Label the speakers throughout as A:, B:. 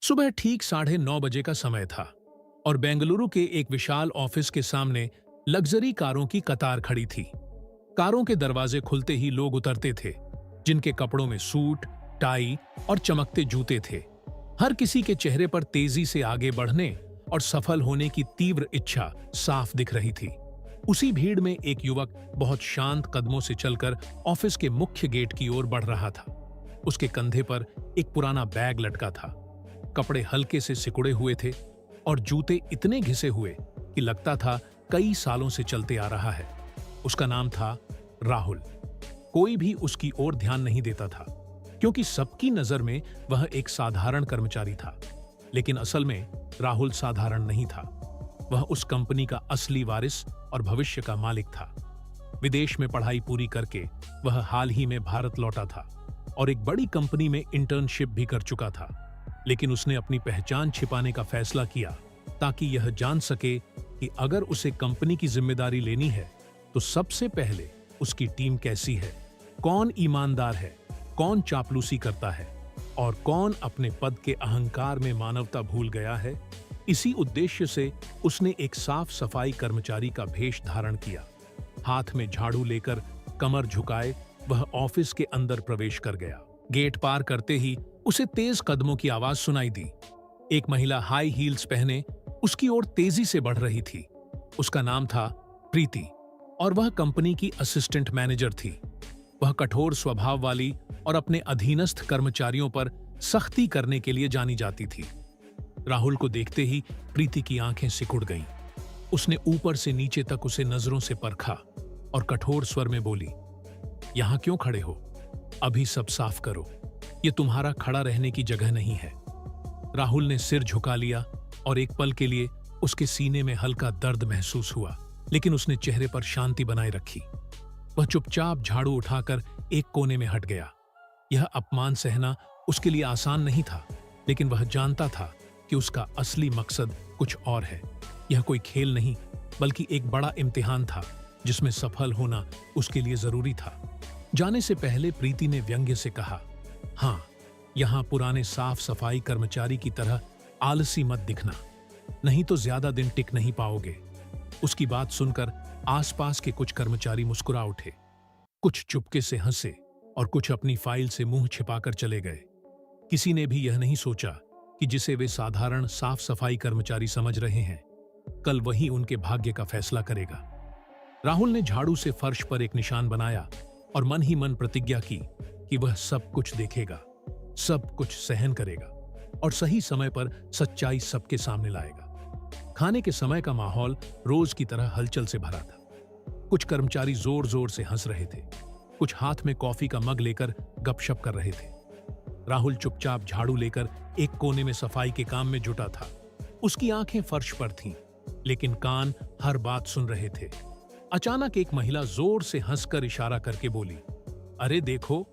A: सुबह ठीक 9:30 बजे का समय था और बेंगलुरु के एक विशाल ऑफिस के सामने लग्जरी कारों की कतार खड़ी थी। कारों के दरवाजे खुलते ही लोग उतरते थे, जिनके कपड़ों में सूट, टाई और चमकते जूते थे। हर किसी के चेहरे पर तेजी से आगे बढ़ने और सफल होने की तीव्र इच्छा साफ दिख रही थी। उसी भीड़ में एक युवक बहुत शांत कदमों से चलकर ऑफिस के मुख्य गेट की ओर बढ़ रहा था। उसके कंधे पर एक पुराना बैग लटका था। कपड़े हल्के से सिकुड़े हुए थे और जूते इतने घिसे हुए कि लगता था कई सालों से चलते आ रहा है। उसका नाम था राहुल। कोई भी उसकी ओर ध्यान नहीं देता था, क्योंकि सबकी नजर में वह एक साधारण कर्मचारी था। लेकिन असल में राहुल साधारण नहीं था। वह उस कंपनी का असली वारिस और भविष्य का मालिक था। विदेश में पढ़ाई पूरी करके वह हाल ही में भारत लौटा था और एक बड़ी कंपनी में इंटर्नशिप भी कर चुका था। लेकिन उसने अपनी पहचान छिपाने का फैसला किया ताकि यह जान सके कि अगर उसे कंपनी की जिम्मेदारी लेनी है तो सबसे पहले उसकी टीम कैसी है, कौन ईमानदार है, कौन चापलूसी करता है और कौन अपने पद के अहंकार में मानवता भूल गया है। इसी उद्देश्य से उसने एक साफ सफाई कर्मचारी का भेष धारण किया। हाथ में झाड़ू लेकर कमर झुकाए वह ऑफिस के अंदर प्रवेश कर गया। गेट पार करते ही उसे तेज कदमों की आवाज सुनाई दी। एक महिला हाई हील्स पहने उसकी ओर तेजी से बढ़ रही थी। उसका नाम था प्रीति और वह कंपनी की असिस्टेंट मैनेजर थी। वह कठोर स्वभाव वाली और अपने अधीनस्थ कर्मचारियों पर सख्ती करने के लिए जानी जाती थी। राहुल को देखते ही प्रीति की आंखें सिकुड़ गईं। उसने ऊपर से नीचे तक उसे नजरों से परखा और कठोर स्वर में बोली, "यहां क्यों खड़े हो? अभी सब साफ करो। ये तुम्हारा खड़ा रहने की जगह नहीं है।" राहुल ने सिर झुका लिया और एक पल के लिए उसके सीने में हल्का दर्द महसूस हुआ, लेकिन उसने चेहरे पर शांति बनाए रखी। वह चुपचाप झाड़ू उठाकर एक कोने में हट गया। यह अपमान सहना उसके लिए आसान नहीं था, लेकिन वह जानता था कि उसका असली मकसद कुछ और है। यह कोई खेल नहीं, बल्कि एक बड़ा इम्तिहान था जिसमें सफल होना उसके लिए जरूरी था। जाने से पहले प्रीति ने व्यंग्य से कहा, "हाँ, यहां पुराने साफ सफाई कर्मचारी की तरह आलसी मत दिखना, नहीं तो ज्यादा दिन टिक नहीं पाओगे।" उसकी बात सुनकर आसपास के कुछ कर्मचारी मुस्कुरा उठे। कुछ चुपके से हंसे और कुछ अपनी फाइल से मुंह छिपाकर चले गए। किसी ने भी यह नहीं सोचा कि जिसे वे साधारण साफ सफाई कर्मचारी समझ रहे हैं, कल वही उनके भाग्य का फैसला करेगा। राहुल ने झाड़ू से फर्श पर एक निशान बनाया और मन ही मन प्रतिज्ञा की कि वह सब कुछ देखेगा, सब कुछ सहन करेगा और सही समय पर सच्चाई सबके सामने लाएगा। खाने के समय का माहौल रोज की तरह हलचल से भरा था। कुछ कर्मचारी जोर जोर से हंस रहे थे, कुछ हाथ में कॉफी का मग लेकर गपशप कर रहे थे। राहुल चुपचाप झाड़ू लेकर एक कोने में सफाई के काम में जुटा था। उसकी आंखें फर्श पर थीं, लेकिन कान हर बात सुन रहे थे। अचानक एक महिला जोर से हंसकर इशारा करके बोली, "अरे देखो,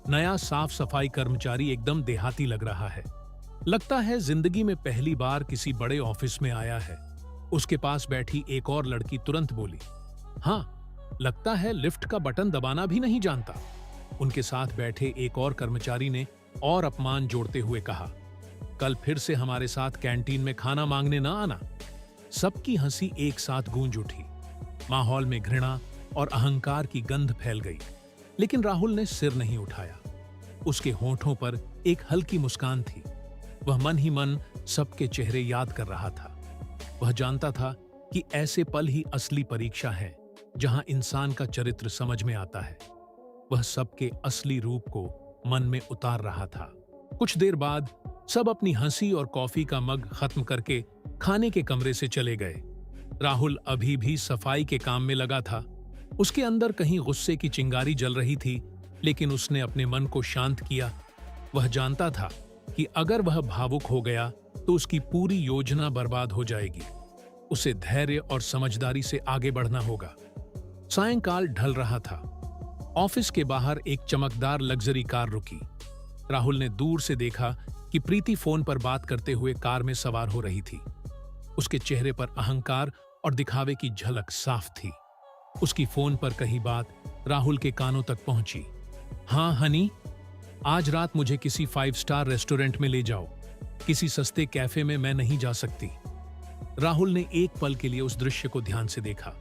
A: नया साफ सफाई कर्मचारी एकदम देहाती लग रहा है। लगता है जिंदगी में पहली बार किसी बड़े ऑफिस में आया है।" उसके पास बैठी एक और लड़की तुरंत बोली, "हाँ, लगता है लिफ्ट का बटन दबाना भी नहीं जानता।" उनके साथ बैठे एक और कर्मचारी ने और अपमान जोड़ते हुए कहा, "कल फिर से हमारे साथ कैंटीन में खाना मांगने ना आना।" सबकी हंसी एक साथ गूंज उठी। माहौल में घृणा और अहंकार की गंध फैल गई, लेकिन राहुल ने सिर नहीं उठाया। उसके होठों पर एक हल्की मुस्कान थी। वह मन ही मन सबके चेहरे याद कर रहा था। वह जानता था कि ऐसे पल ही असली परीक्षा है, जहां इंसान का चरित्र समझ में आता है। वह सबके असली रूप को मन में उतार रहा था। कुछ देर बाद सब अपनी हंसी और कॉफी का मग खत्म करके खाने के कमरे से चले गए। राहुल अभी भी सफाई के काम में लगा था। उसके अंदर कहीं गुस्से की चिंगारी जल रही थी, लेकिन उसने अपने मन को शांत किया। वह जानता था कि अगर वह भावुक हो गया तो उसकी पूरी योजना बर्बाद हो जाएगी। उसे धैर्य और समझदारी से आगे बढ़ना होगा। सायंकाल ढल रहा था। ऑफिस के बाहर एक चमकदार लग्जरी कार रुकी। राहुल ने दूर से देखा कि प्रीति फोन पर बात करते हुए कार में सवार हो रही थी। उसके चेहरे पर अहंकार और दिखावे की झलक साफ थी। उसकी फोन पर कही बात राहुल के कानों तक पहुंची। "हाँ हनी, आज रात मुझे किसी 5 स्टार रेस्टोरेंट में ले जाओ। किसी सस्ते कैफे में मैं नहीं जा सकती। राहुल ने एक पल के लिए उस दृश्य को ध्यान से देखा,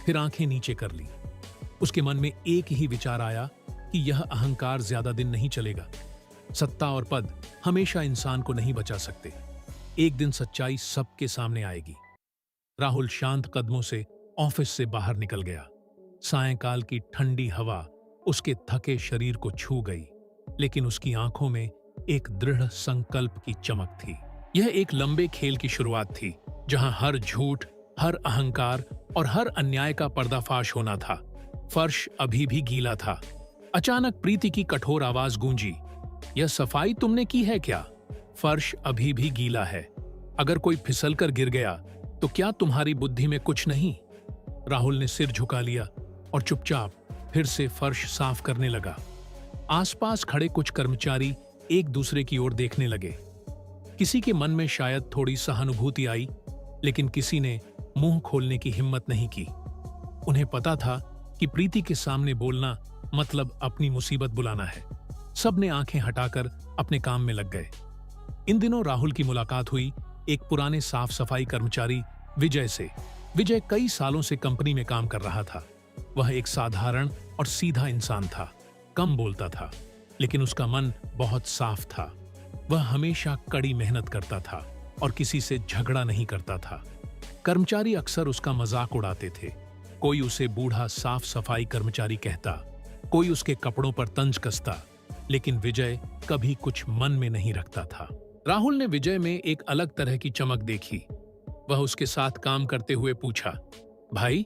A: फिर आंखें नीचे कर ली। उसके मन में एक ही विचार आया कि यह अहंकार ज्यादा दिन नहीं चलेगा। सत्ता और पद हमेशा इंसान को नहीं बचा सकते। एक दिन सच्चाई सबके सामने आएगी। राहुल शांत कदमों से ऑफिस से बाहर निकल गया। सायंकाल की ठंडी हवा उसके थके शरीर को छू गई, लेकिन उसकी आंखों में एक दृढ़ संकल्प की चमक थी। यह एक लंबे खेल की शुरुआत थी, जहां हर झूठ, हर अहंकार और हर अन्याय का पर्दाफाश होना था। फर्श अभी भी गीला था। अचानक प्रीति की कठोर आवाज गूंजी, यह सफाई तुमने की है क्या? फर्श अभी भी गीला है। अगर कोई फिसलकर गिर गया तो क्या तुम्हारी बुद्धि में कुछ नहीं? राहुल ने सिर झुका लिया और चुपचाप फिर से फर्श साफ करने लगा। आसपास खड़े कुछ कर्मचारी एक दूसरे की ओर देखने लगे। किसी के मन में शायद थोड़ी सहानुभूति आई, लेकिन किसी ने मुंह खोलने की हिम्मत नहीं की। उन्हें पता था कि प्रीति के सामने बोलना मतलब अपनी मुसीबत बुलाना है। सब ने आंखें हटाकर अपने काम में लग गए। इन दिनों राहुल की मुलाकात हुई एक पुराने साफ सफाई कर्मचारी विजय से। विजय कई सालों से कंपनी में काम कर रहा था। वह एक साधारण और सीधा इंसान था, कम बोलता था, लेकिन उसका मन बहुत साफ था। वह हमेशा कड़ी मेहनत करता था और किसी से झगड़ा नहीं करता था। कर्मचारी अक्सर उसका मजाक उड़ाते थे। कोई उसे बूढ़ा साफ सफाई कर्मचारी कहता, कोई उसके कपड़ों पर तंज कसता, लेकिन विजय कभी कुछ मन में नहीं रखता था। राहुल ने विजय में एक अलग तरह की चमक देखी। वह उसके साथ काम करते हुए पूछा, भाई,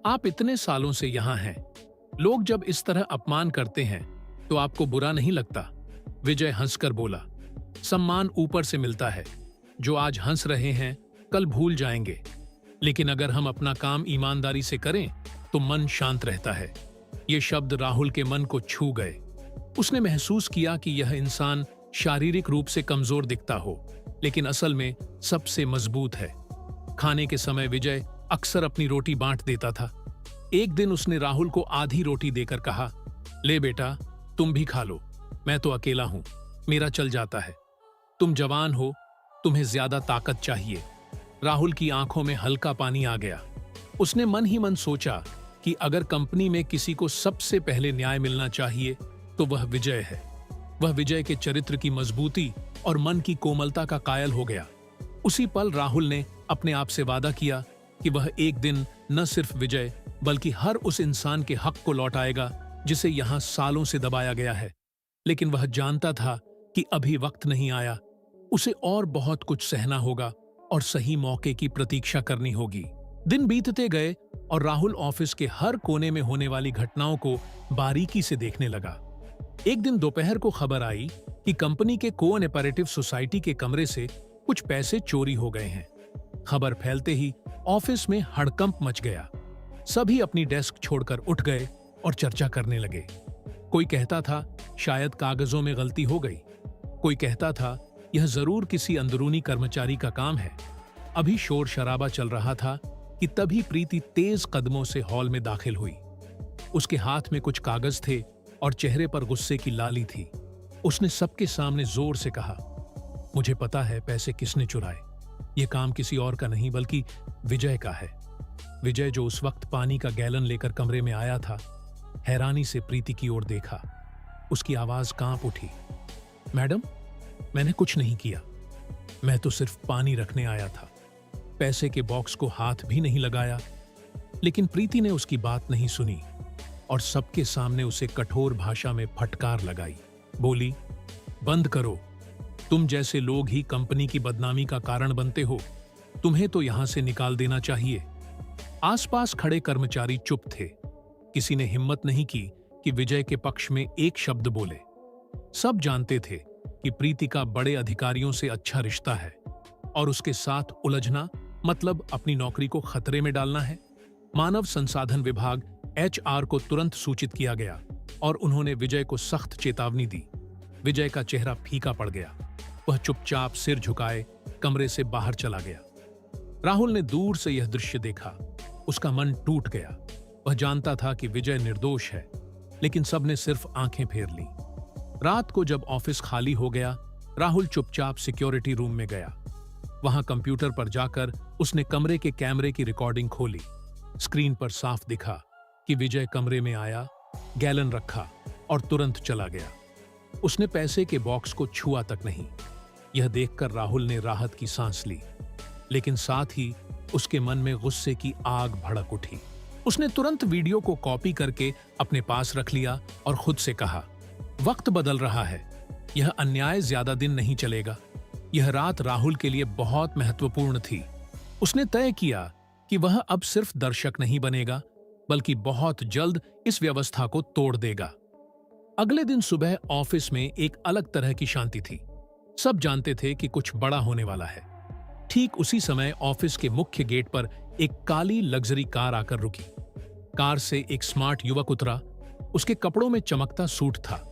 A: आप इतने सालों से यहां हैं, लोग जब इस तरह अपमान करते हैं तो आपको बुरा नहीं लगता? विजय हंसकर बोला, सम्मान ऊपर से मिलता है। जो आज हंस रहे हैं कल भूल जाएंगे, लेकिन अगर हम अपना काम ईमानदारी से करें तो मन शांत रहता है। ये शब्द राहुल के मन को छू गए। उसने महसूस किया कि यह इंसान शारीरिक रूप से कमजोर दिखता हो, लेकिन असल में सबसे मजबूत है। खाने के समय विजय अक्सर अपनी रोटी बांट देता था। एक दिन उसने राहुल को आधी रोटी देकर कहा, ले बेटा, तुम भी खा लो, मैं तो अकेला हूं, मेरा चल जाता है। तुम जवान हो, तुम्हें ज्यादा ताकत चाहिए। राहुल की आंखों में हल्का पानी आ गया। उसने मन ही मन सोचा कि अगर कंपनी में किसी को सबसे पहले न्याय मिलना चाहिए तो वह विजय है। वह विजय के चरित्र की मजबूती और मन की कोमलता का कायल हो गया। उसी पल राहुल ने अपने आप से वादा किया कि वह एक दिन न सिर्फ विजय बल्कि हर उस इंसान के हक को लौटाएगा जिसे यहां सालों से दबाया गया है। लेकिन वह जानता था कि अभी वक्त नहीं आया। उसे और बहुत कुछ सहना होगा और सही मौके की प्रतीक्षा करनी होगी। दिन बीतते गए और राहुल ऑफिस के हर कोने में होने वाली घटनाओं को बारीकी से देखने लगा। एक दिन दोपहर को खबर आई कि कंपनी के कोऑपरेटिव सोसाइटी के कमरे से कुछ पैसे चोरी हो गए हैं। खबर फैलते ही ऑफिस में हड़कंप मच गया। सभी अपनी डेस्क छोड़कर उठ गए और चर्चा करने लगे। कोई कहता था शायद कागजों में गलती हो गई, कोई कहता था यह जरूर किसी अंदरूनी कर्मचारी का काम है। अभी शोर शराबा चल रहा था कि तभी प्रीति तेज कदमों से हॉल में दाखिल हुई। उसके हाथ में कुछ कागज थे और चेहरे पर गुस्से की लाली थी। उसने सबके सामने जोर से कहा, मुझे पता है पैसे किसने चुराए। यह काम किसी और का नहीं बल्कि विजय का है। विजय, जो उस वक्त पानी का गैलन लेकर कमरे में आया था, हैरानी से प्रीति की ओर देखा। उसकी आवाज कांप उठी, मैडम, मैंने कुछ नहीं किया, मैं तो सिर्फ पानी रखने आया था, पैसे के बॉक्स को हाथ भी नहीं लगाया। लेकिन प्रीति ने उसकी बात नहीं सुनी और सबके सामने उसे कठोर भाषा में फटकार लगाई। बोली, बंद करो, तुम जैसे लोग ही कंपनी की बदनामी का कारण बनते हो, तुम्हें तो यहां से निकाल देना चाहिए। आसपास खड़े कर्मचारी चुप थे। किसी ने हिम्मत नहीं की कि विजय के पक्ष में एक शब्द बोले। सब जानते थे कि प्रीति का बड़े अधिकारियों से अच्छा रिश्ता है और उसके साथ उलझना मतलब अपनी नौकरी को खतरे में डालना है। मानव संसाधन विभाग HR को तुरंत सूचित किया गया और उन्होंने विजय को सख्त चेतावनी दी। विजय का चेहरा फीका पड़ गया। वह चुपचाप सिर झुकाए कमरे से बाहर चला गया। राहुल ने दूर से यह दृश्य देखा। उसका मन टूट गया। वह जानता था कि विजय निर्दोष है, लेकिन सबने सिर्फ आंखें फेर लीं। रात को जब ऑफिस खाली हो गया राहुल चुपचाप सिक्योरिटी रूम में गया। वहां कंप्यूटर पर जाकर उसने कमरे के कैमरे की रिकॉर्डिंग खोली। स्क्रीन पर साफ दिखा कि विजय कमरे में आया, गैलन रखा और तुरंत चला गया। उसने पैसे के बॉक्स को छुआ तक नहीं। यह देखकर राहुल ने राहत की सांस ली, लेकिन साथ ही उसके मन में गुस्से की आग भड़क उठी। उसने तुरंत वीडियो को कॉपी करके अपने पास रख लिया और खुद से कहा, वक्त बदल रहा है, यह अन्याय ज्यादा दिन नहीं चलेगा। यह रात राहुल के लिए बहुत महत्वपूर्ण थी। उसने तय किया कि वह अब सिर्फ दर्शक नहीं बनेगा, बल्कि बहुत जल्द इस व्यवस्था को तोड़ देगा। अगले दिन सुबह ऑफिस में एक अलग तरह की शांति थी। सब जानते थे कि कुछ बड़ा होने वाला है। ठीक उसी समय ऑफिस के मुख्य गेट पर एक काली लग्जरी कार आकर रुकी। कार से एक स्मार्ट युवक उतरा। उसके कपड़ों में चमकता सूट था,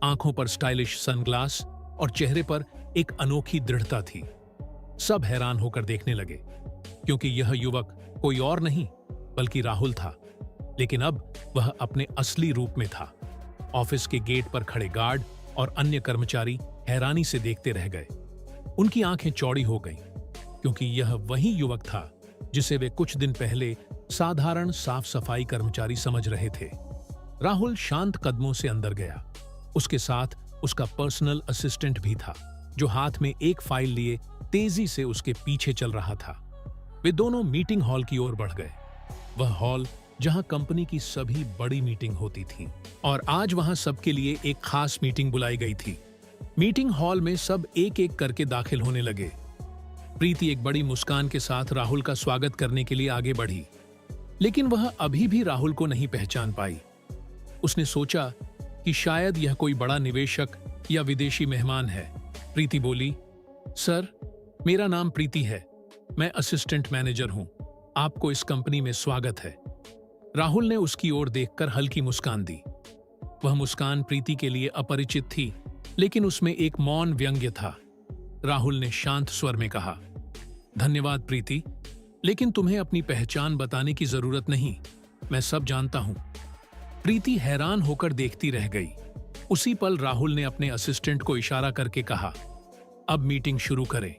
A: आंखों पर स्टाइलिश सनग्लास और चेहरे पर एक अनोखी दृढ़ता थी। सब हैरान होकर देखने लगे, क्योंकि यह युवक कोई और नहीं बल्कि राहुल था। लेकिन अब वह अपने असली रूप में था। ऑफिस के गेट पर खड़े गार्ड और अन्य कर्मचारी हैरानी से देखते रह गए। उनकी आंखें चौड़ी हो गईं, क्योंकि यह वही युवक था जिसे वे कुछ दिन पहले साधारण साफ सफाई कर्मचारी समझ रहे थे। राहुल शांत कदमों से अंदर गया। उसके साथ उसका पर्सनल असिस्टेंट भी था, जो हाथ में एक फाइल लिए तेजी से उसके पीछे चल रहा था। वे दोनों मीटिंग हॉल की ओर बढ़ गए। वह हॉल जहां कंपनी की सभी बड़ी मीटिंग होती थी, और आज वहां सबके लिए एक खास मीटिंग बुलाई गई थी। मीटिंग हॉल में सब एक एक करके दाखिल होने लगे। प्रीति एक बड़ी मुस्कान के साथ राहुल का स्वागत करने के लिए आगे बढ़ी, लेकिन वह अभी भी राहुल को नहीं पहचान पाई। उसने सोचा कि शायद यह कोई बड़ा निवेशक या विदेशी मेहमान है। प्रीति बोली, सर, मेरा नाम प्रीति है, मैं असिस्टेंट मैनेजर हूं, आपको इस कंपनी में स्वागत है। राहुल ने उसकी ओर देखकर हल्की मुस्कान दी। वह मुस्कान प्रीति के लिए अपरिचित थी, लेकिन उसमें एक मौन व्यंग्य था। राहुल ने शांत स्वर में कहा, धन्यवाद प्रीति, लेकिन तुम्हें अपनी पहचान बताने की जरूरत नहीं, मैं सब जानता हूं। प्रीति हैरान होकर देखती रह गई। उसी पल राहुल ने अपने असिस्टेंट को इशारा करके कहा, अब मीटिंग शुरू करें।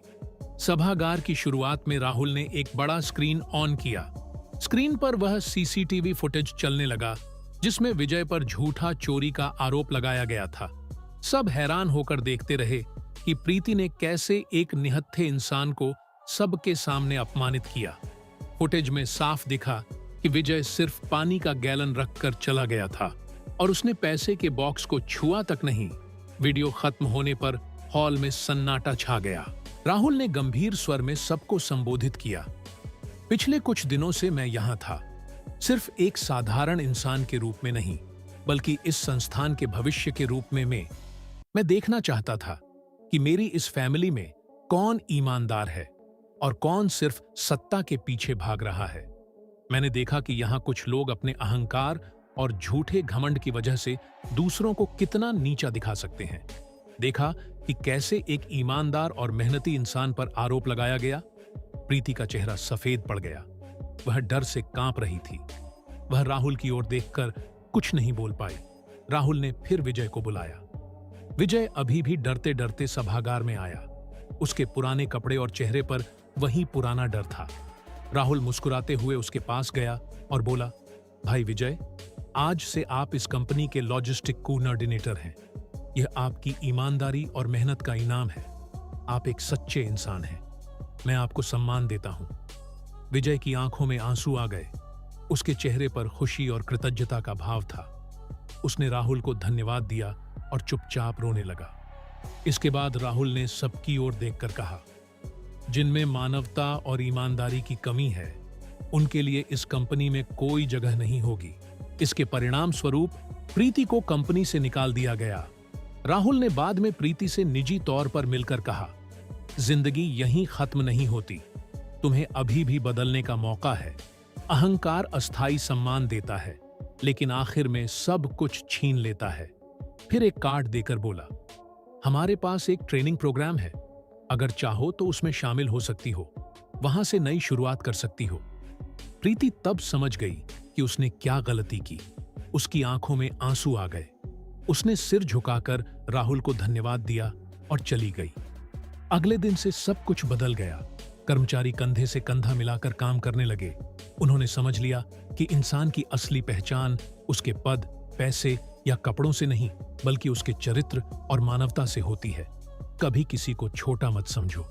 A: सभागार की शुरुआत में राहुल ने एक बड़ा स्क्रीन ऑन किया। स्क्रीन पर वह सीसीटीवी फुटेज चलने लगा, जिसमें विजय पर झूठा चोरी का आरोप लगाया गया था। सब हैरान होकर देखते रहे कि प्रीति ने कैसे एक निहत्थे इंसान को सबके सामने अपमानित किया। फुटेज में साफ दिखा कि विजय सिर्फ पानी का गैलन रखकर चला गया था और उसने पैसे के बॉक्स को छुआ तक नहीं। वीडियो खत्म होने पर हॉल में सन्नाटा छा गया। राहुल ने गंभीर स्वर में सबको संबोधित किया, पिछले कुछ दिनों से मैं यहां था, सिर्फ एक साधारण इंसान के रूप में नहीं, बल्कि इस संस्थान के भविष्य के रूप में मैं देखना चाहता था कि मेरी इस फैमिली में कौन ईमानदार है और कौन सिर्फ सत्ता के पीछे भाग रहा है। मैंने देखा कि यहाँ कुछ लोग अपने अहंकार और झूठे घमंड की वजह से दूसरों को कितना नीचा दिखा सकते हैं। देखा कि कैसे एक ईमानदार और मेहनती इंसान पर आरोप लगाया गया। प्रीति का चेहरा सफेद पड़ गया। वह डर से कांप रही थी। वह राहुल की ओर देखकर कुछ नहीं बोल पाई। राहुल ने फिर विजय को बुलाया। विजय अभी भी डरते डरते सभागार में आया। उसके पुराने कपड़े और चेहरे पर वही पुराना डर था। राहुल मुस्कुराते हुए उसके पास गया और बोला, भाई विजय, आज से आप इस कंपनी के लॉजिस्टिक कोऑर्डिनेटर हैं। यह आपकी ईमानदारी और मेहनत का इनाम है। आप एक सच्चे इंसान हैं। मैं आपको सम्मान देता हूं। विजय की आंखों में आंसू आ गए। उसके चेहरे पर खुशी और कृतज्ञता का भाव था। उसने राहुल को धन्यवाद दिया और चुपचाप रोने लगा। इसके बाद राहुल ने सबकी ओर देखकर कहा, जिनमें मानवता और ईमानदारी की कमी है, उनके लिए इस कंपनी में कोई जगह नहीं होगी। इसके परिणाम स्वरूप प्रीति को कंपनी से निकाल दिया गया। राहुल ने बाद में प्रीति से निजी तौर पर मिलकर कहा, जिंदगी यहीं खत्म नहीं होती, तुम्हें अभी भी बदलने का मौका है। अहंकार अस्थायी सम्मान देता है, लेकिन आखिर में सब कुछ छीन लेता है। फिर एक कार्ड देकर बोला, हमारे पास एक ट्रेनिंग प्रोग्राम है, अगर चाहो तो उसमें शामिल हो सकती हो, वहां से नई शुरुआत कर सकती हो। प्रीति तब समझ गई कि उसने क्या गलती की। उसकी आंखों में आंसू आ गए। उसने सिर झुकाकर राहुल को धन्यवाद दिया और चली गई। अगले दिन से सब कुछ बदल गया। कर्मचारी कंधे से कंधा मिलाकर काम करने लगे। उन्होंने समझ लिया कि इंसान की असली पहचान उसके पद, पैसे या कपड़ों से नहीं, बल्कि उसके चरित्र और मानवता से होती है। कभी किसी को छोटा मत समझो,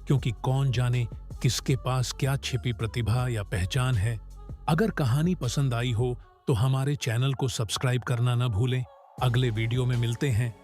A: क्योंकि कौन जाने किसके पास क्या छिपी प्रतिभा या पहचान है। अगर कहानी पसंद आई हो तो हमारे चैनल को सब्सक्राइब करना न भूलें। अगले वीडियो में मिलते हैं।